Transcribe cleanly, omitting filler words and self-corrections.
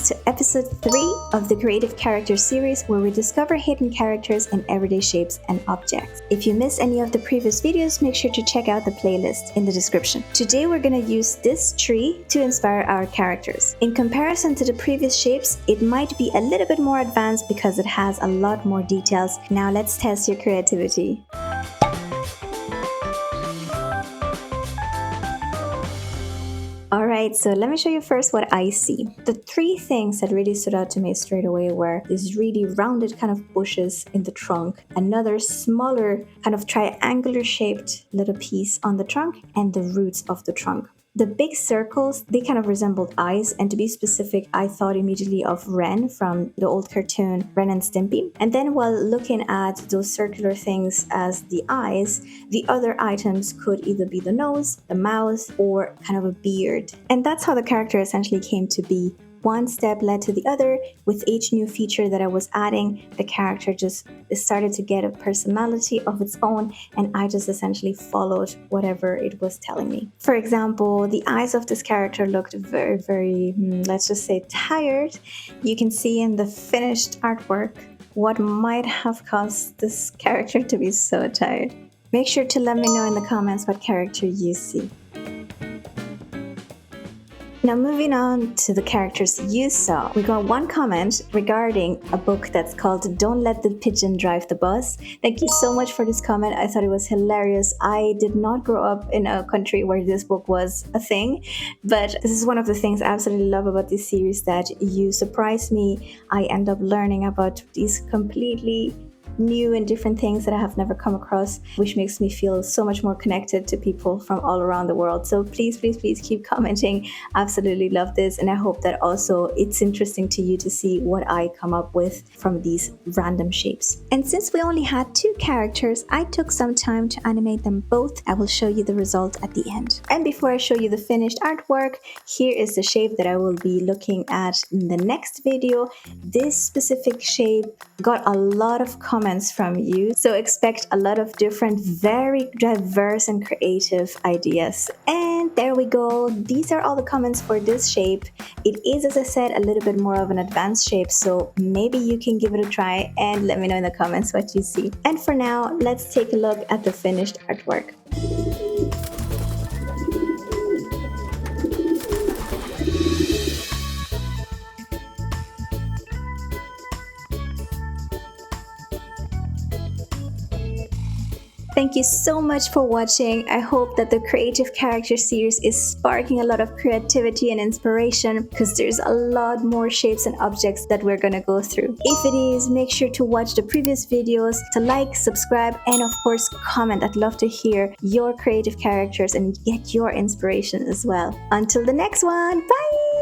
guys to episode 3 of the Creative Character series, where we discover hidden characters in everyday shapes and objects. If you missed any of the previous videos, make sure to check out the playlist in the description. Today we're going to use this tree to inspire our characters. In comparison to the previous shapes, it might be a little bit more advanced because it has a lot more details. Now let's test your creativity. Alright, so let me show you first what I see. The 3 things that really stood out to me straight away were these really rounded kind of bushes in the trunk, another smaller kind of triangular shaped little piece on the trunk, and the roots of the trunk. The big circles, they kind of resembled eyes, and to be specific, I thought immediately of Ren from the old cartoon Ren and Stimpy. And then while looking at those circular things as the eyes, the other items could either be the nose, the mouth, or kind of a beard. And that's how the character essentially came to be. One step led to the other. With each new feature that I was adding, the character just started to get a personality of its own, and I just essentially followed whatever it was telling me. For example, the eyes of this character looked very, let's just say tired. You can see in the finished artwork what might have caused this character to be so tired. Make sure to let me know in the comments what character you see. Now moving on to the characters you saw, we got one comment regarding a book that's called Don't Let the Pigeon Drive the Bus. Thank you so much for this comment. I thought it was hilarious. I did not grow up in a country where this book was a thing, but this is one of the things I absolutely love about this series, that you surprise me. I end up learning about these completely new and different things that I have never come across, which makes me feel so much more connected to people from all around the world. So please keep commenting. Absolutely love this, and I hope that also it's interesting to you to see what I come up with from these random shapes. And since we only had 2 characters, I took some time to animate them both. I will show you the result at the end. And before I show you the finished artwork, here is the shape that I will be looking at in the next video. This specific shape got a lot of comments from you, so expect a lot of different, very diverse and creative ideas. And there we go. These are all the comments for this shape. It is, as I said, a little bit more of an advanced shape, so maybe you can give it a try and let me know in the comments what you see. And for now, let's take a look at the finished artwork. Thank you so much for watching. I hope that the Creative Character series is sparking a lot of creativity and inspiration, because there's a lot more shapes and objects that we're gonna go through. If it is, make sure to watch the previous videos, to like, subscribe, and of course comment. I'd love to hear your creative characters and get your inspiration as well. Until the next one, bye!